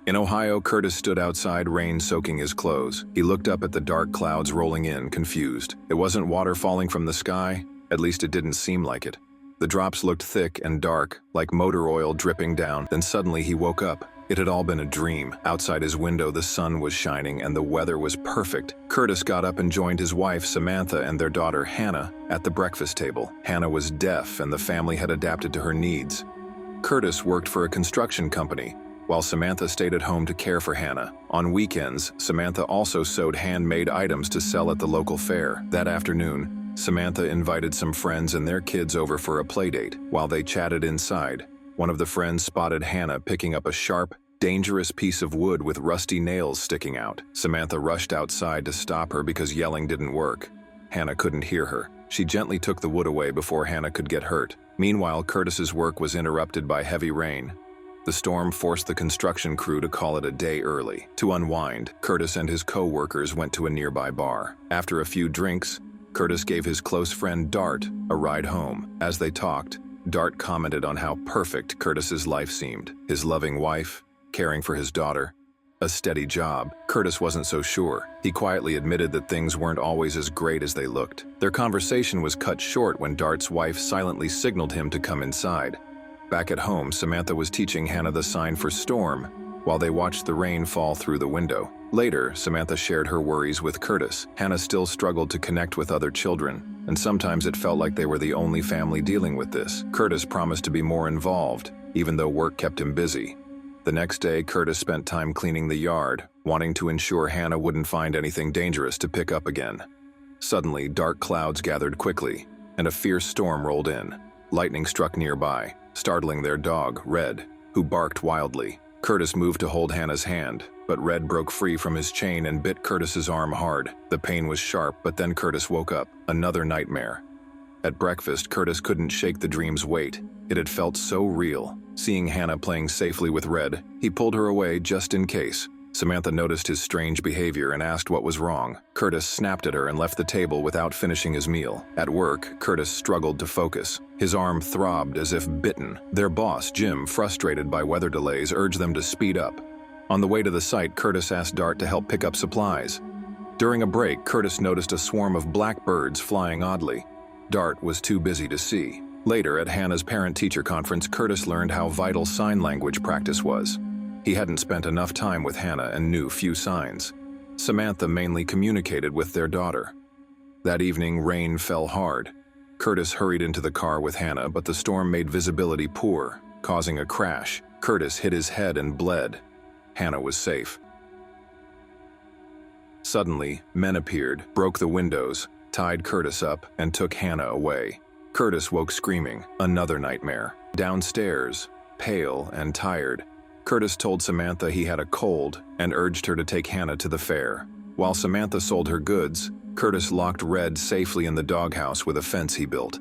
In Ohio, Curtis stood outside, rain soaking his clothes. He looked up at the dark clouds rolling in, confused. It wasn't water falling from the sky, at least it didn't seem like it. The drops looked thick and dark, like motor oil dripping down. Then suddenly he woke up. It had all been a dream. Outside his window, the sun was shining and the weather was perfect. Curtis got up and joined his wife, Samantha, and their daughter, Hannah, at the breakfast table. Hannah was deaf and the family had adapted to her needs. Curtis worked for a construction company, while Samantha stayed at home to care for Hannah. On weekends, Samantha also sewed handmade items to sell at the local fair. That afternoon, Samantha invited some friends and their kids over for a playdate. While they chatted inside, one of the friends spotted Hannah picking up a sharp, dangerous piece of wood with rusty nails sticking out. Samantha rushed outside to stop her because yelling didn't work. Hannah couldn't hear her. She gently took the wood away before Hannah could get hurt. Meanwhile, Curtis's work was interrupted by heavy rain. The storm forced the construction crew to call it a day early. To unwind, Curtis and his co-workers went to a nearby bar. After a few drinks, Curtis gave his close friend Dart a ride home. As they talked, Dart commented on how perfect Curtis's life seemed. His loving wife, caring for his daughter, a steady job. Curtis wasn't so sure. He quietly admitted that things weren't always as great as they looked. Their conversation was cut short when Dart's wife silently signaled him to come inside. Back at home, Samantha was teaching Hannah the sign for storm while they watched the rain fall through the window. Later, Samantha shared her worries with Curtis. Hannah still struggled to connect with other children, and sometimes it felt like they were the only family dealing with this. Curtis promised to be more involved, even though work kept him busy. The next day, Curtis spent time cleaning the yard, wanting to ensure Hannah wouldn't find anything dangerous to pick up again. Suddenly, dark clouds gathered quickly, and a fierce storm rolled in. Lightning struck nearby, startling their dog, Red, who barked wildly. Curtis moved to hold Hannah's hand, but Red broke free from his chain and bit Curtis's arm hard. The pain was sharp, but then Curtis woke up. Another nightmare. At breakfast, Curtis couldn't shake the dream's weight. It had felt so real. Seeing Hannah playing safely with Red, he pulled her away just in case. Samantha noticed his strange behavior and asked what was wrong. Curtis snapped at her and left the table without finishing his meal. At work, Curtis struggled to focus. His arm throbbed as if bitten. Their boss, Jim, frustrated by weather delays, urged them to speed up. On the way to the site, Curtis asked Dart to help pick up supplies. During a break, Curtis noticed a swarm of blackbirds flying oddly. Dart was too busy to see. Later, at Hannah's parent-teacher conference, Curtis learned how vital sign language practice was. He hadn't spent enough time with Hannah and knew few signs. Samantha mainly communicated with their daughter. That evening, rain fell hard. Curtis hurried into the car with Hannah, but the storm made visibility poor, causing a crash. Curtis hit his head and bled. Hannah was safe. Suddenly, men appeared, broke the windows, tied Curtis up, and took Hannah away. Curtis woke screaming. Another nightmare. Downstairs, pale and tired, Curtis told Samantha he had a cold and urged her to take Hannah to the fair. While Samantha sold her goods, Curtis locked Red safely in the doghouse with a fence he built.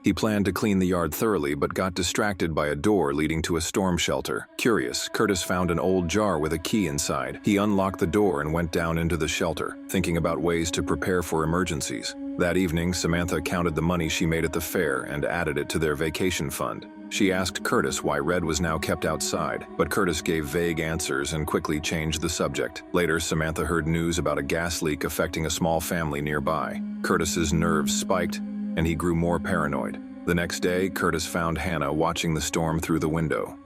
He planned to clean the yard thoroughly but got distracted by a door leading to a storm shelter. Curious, Curtis found an old jar with a key inside. He unlocked the door and went down into the shelter, thinking about ways to prepare for emergencies. That evening, Samantha counted the money she made at the fair and added it to their vacation fund. She asked Curtis why Red was now kept outside, but Curtis gave vague answers and quickly changed the subject. Later, Samantha heard news about a gas leak affecting a small family nearby. Curtis's nerves spiked, and he grew more paranoid. The next day, Curtis found Hannah watching the storm through the window.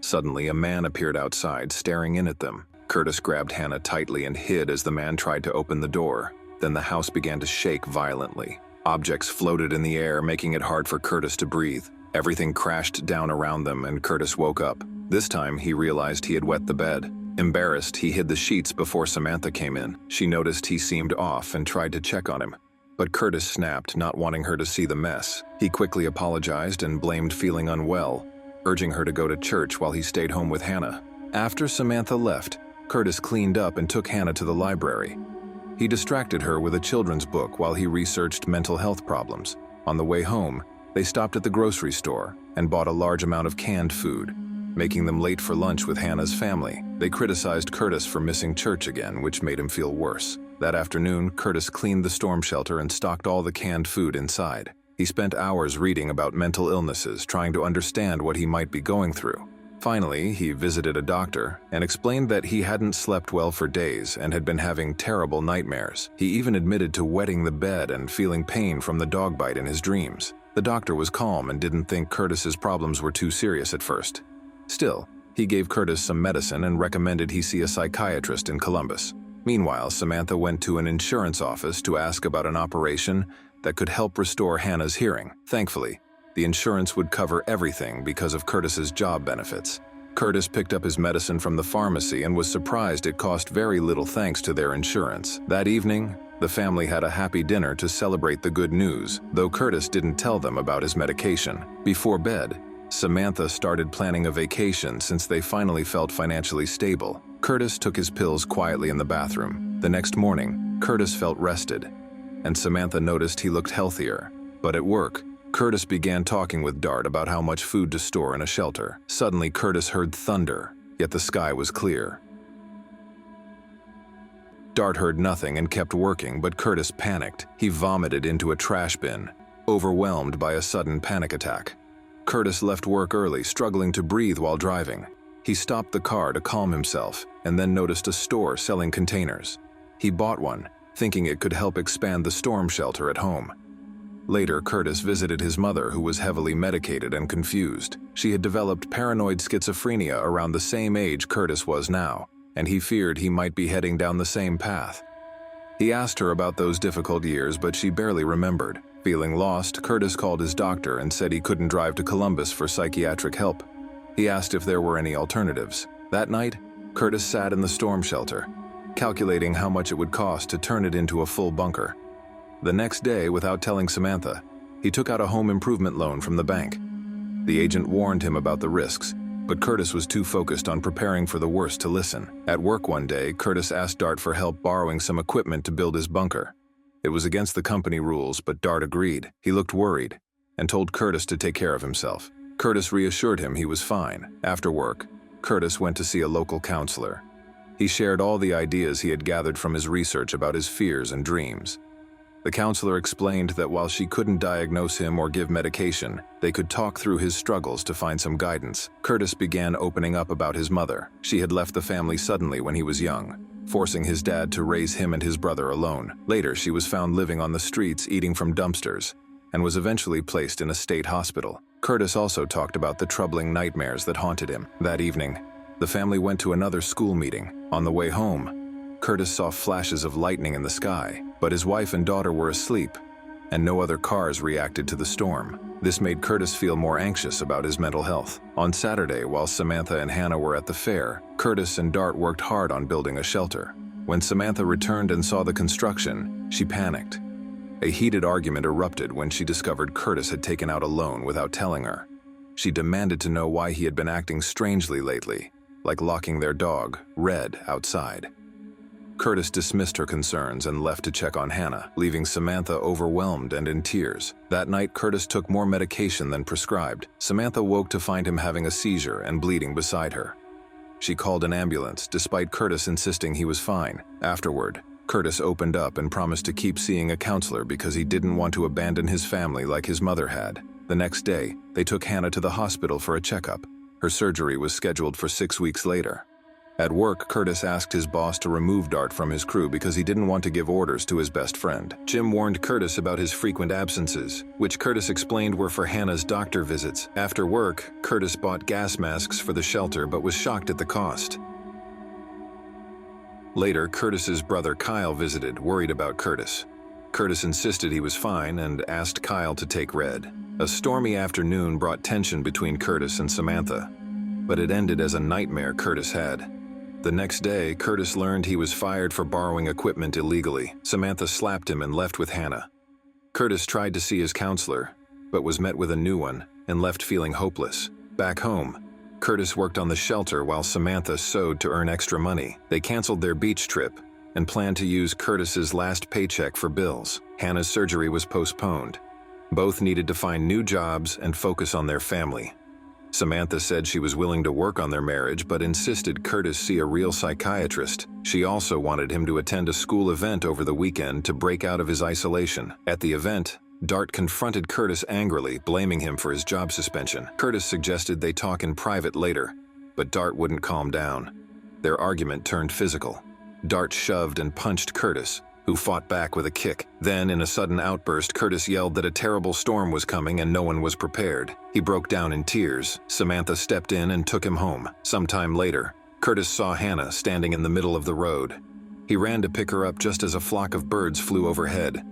Suddenly, a man appeared outside, staring in at them. Curtis grabbed Hannah tightly and hid as the man tried to open the door. Then the house began to shake violently. Objects floated in the air, making it hard for Curtis to breathe. Everything crashed down around them, and Curtis woke up. This time, he realized he had wet the bed. Embarrassed, he hid the sheets before Samantha came in. She noticed he seemed off and tried to check on him. But Curtis snapped, not wanting her to see the mess. He quickly apologized and blamed feeling unwell, urging her to go to church while he stayed home with Hannah. After Samantha left, Curtis cleaned up and took Hannah to the library. He distracted her with a children's book while he researched mental health problems. On the way home, they stopped at the grocery store and bought a large amount of canned food, making them late for lunch with Hannah's family. They criticized Curtis for missing church again, which made him feel worse. That afternoon, Curtis cleaned the storm shelter and stocked all the canned food inside. He spent hours reading about mental illnesses, trying to understand what he might be going through. Finally, he visited a doctor and explained that he hadn't slept well for days and had been having terrible nightmares. He even admitted to wetting the bed and feeling pain from the dog bite in his dreams. The doctor was calm and didn't think Curtis's problems were too serious at first. Still, he gave Curtis some medicine and recommended he see a psychiatrist in Columbus. Meanwhile, Samantha went to an insurance office to ask about an operation that could help restore Hannah's hearing. Thankfully, the insurance would cover everything because of Curtis's job benefits. Curtis picked up his medicine from the pharmacy and was surprised it cost very little thanks to their insurance. That evening, the family had a happy dinner to celebrate the good news, though Curtis didn't tell them about his medication. Before bed, Samantha started planning a vacation since they finally felt financially stable. Curtis took his pills quietly in the bathroom. The next morning, Curtis felt rested, and Samantha noticed he looked healthier. But at work, Curtis began talking with Dart about how much food to store in a shelter. Suddenly, Curtis heard thunder, yet the sky was clear. Dart heard nothing and kept working, but Curtis panicked. He vomited into a trash bin, overwhelmed by a sudden panic attack. Curtis left work early, struggling to breathe while driving. He stopped the car to calm himself and then noticed a store selling containers. He bought one, thinking it could help expand the storm shelter at home. Later, Curtis visited his mother, who was heavily medicated and confused. She had developed paranoid schizophrenia around the same age Curtis was now, and he feared he might be heading down the same path. He asked her about those difficult years, but she barely remembered. Feeling lost, Curtis called his doctor and said he couldn't drive to Columbus for psychiatric help. He asked if there were any alternatives. That night, Curtis sat in the storm shelter, calculating how much it would cost to turn it into a full bunker. The next day, without telling Samantha, he took out a home improvement loan from the bank. The agent warned him about the risks, but Curtis was too focused on preparing for the worst to listen. At work one day, Curtis asked Dart for help borrowing some equipment to build his bunker. It was against the company rules, but Dart agreed. He looked worried and told Curtis to take care of himself. Curtis reassured him he was fine. After work, Curtis went to see a local counselor. He shared all the ideas he had gathered from his research about his fears and dreams. The counselor explained that while she couldn't diagnose him or give medication, they could talk through his struggles to find some guidance. Curtis began opening up about his mother. She had left the family suddenly when he was young, forcing his dad to raise him and his brother alone. Later, she was found living on the streets eating from dumpsters and was eventually placed in a state hospital. Curtis also talked about the troubling nightmares that haunted him. That evening, the family went to another school meeting. On the way home, Curtis saw flashes of lightning in the sky, but his wife and daughter were asleep, and no other cars reacted to the storm. This made Curtis feel more anxious about his mental health. On Saturday, while Samantha and Hannah were at the fair, Curtis and Dart worked hard on building a shelter. When Samantha returned and saw the construction, she panicked. A heated argument erupted when she discovered Curtis had taken out a loan without telling her. She demanded to know why he had been acting strangely lately, like locking their dog, Red, outside. Curtis dismissed her concerns and left to check on Hannah, leaving Samantha overwhelmed and in tears. That night, Curtis took more medication than prescribed. Samantha woke to find him having a seizure and bleeding beside her. She called an ambulance, despite Curtis insisting he was fine. Afterward, Curtis opened up and promised to keep seeing a counselor because he didn't want to abandon his family like his mother had. The next day, they took Hannah to the hospital for a checkup. Her surgery was scheduled for 6 weeks later. At work, Curtis asked his boss to remove Dart from his crew because he didn't want to give orders to his best friend. Jim warned Curtis about his frequent absences, which Curtis explained were for Hannah's doctor visits. After work, Curtis bought gas masks for the shelter but was shocked at the cost. Later, Curtis's brother Kyle visited, worried about Curtis. Curtis insisted he was fine and asked Kyle to take Red. A stormy afternoon brought tension between Curtis and Samantha, but it ended as a nightmare Curtis had. The next day, Curtis learned he was fired for borrowing equipment illegally. Samantha slapped him and left with Hannah. Curtis tried to see his counselor, but was met with a new one and left feeling hopeless. Back home, Curtis worked on the shelter while Samantha sewed to earn extra money. They canceled their beach trip and planned to use Curtis's last paycheck for bills. Hannah's surgery was postponed. Both needed to find new jobs and focus on their family. Samantha said she was willing to work on their marriage but insisted Curtis see a real psychiatrist. She also wanted him to attend a school event over the weekend to break out of his isolation. At the event, Dart confronted Curtis angrily, blaming him for his job suspension. Curtis suggested they talk in private later, but Dart wouldn't calm down. Their argument turned physical. Dart shoved and punched Curtis, who fought back with a kick. Then, in a sudden outburst, Curtis yelled that a terrible storm was coming and no one was prepared. He broke down in tears. Samantha stepped in and took him home. Sometime later, Curtis saw Hannah standing in the middle of the road. He ran to pick her up just as a flock of birds flew overhead,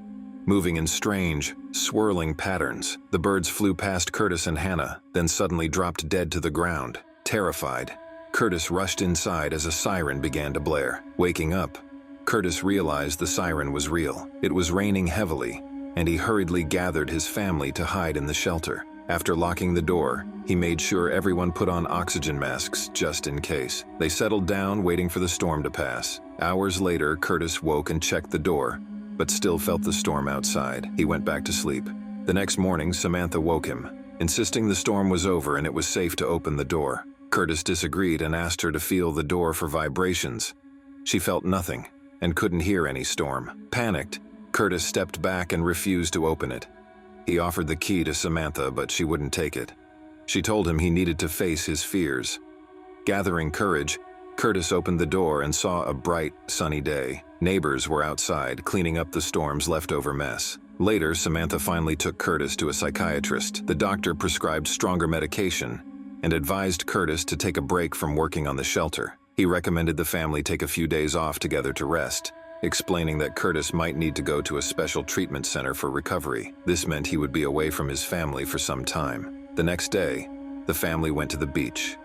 moving in strange, swirling patterns. The birds flew past Curtis and Hannah, then suddenly dropped dead to the ground. Terrified, Curtis rushed inside as a siren began to blare. Waking up, Curtis realized the siren was real. It was raining heavily, and he hurriedly gathered his family to hide in the shelter. After locking the door, he made sure everyone put on oxygen masks just in case. They settled down, waiting for the storm to pass. Hours later, Curtis woke and checked the door, but still felt the storm outside. He went back to sleep. The next morning, Samantha woke him, insisting the storm was over and it was safe to open the door. Curtis disagreed and asked her to feel the door for vibrations. She felt nothing and couldn't hear any storm. Panicked, Curtis stepped back and refused to open it. He offered the key to Samantha, but she wouldn't take it. She told him he needed to face his fears. Gathering courage, Curtis opened the door and saw a bright, sunny day. Neighbors were outside, cleaning up the storm's leftover mess. Later, Samantha finally took Curtis to a psychiatrist. The doctor prescribed stronger medication and advised Curtis to take a break from working on the shelter. He recommended the family take a few days off together to rest, explaining that Curtis might need to go to a special treatment center for recovery. This meant he would be away from his family for some time. The next day, the family went to the beach.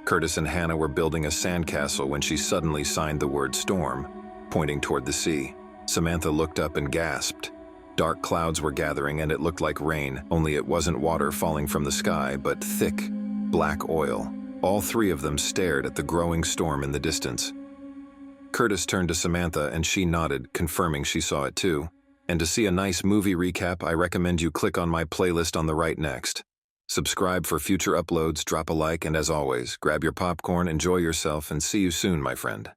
Curtis and Hannah were building a sandcastle when she suddenly signed the word storm, pointing toward the sea. Samantha looked up and gasped. Dark clouds were gathering and it looked like rain, only it wasn't water falling from the sky, but thick, black oil. All three of them stared at the growing storm in the distance. Curtis turned to Samantha and she nodded, confirming she saw it too. And to see a nice movie recap, I recommend you click on my playlist on the right next. Subscribe for future uploads, drop a like, and as always, grab your popcorn, enjoy yourself, and see you soon, my friend.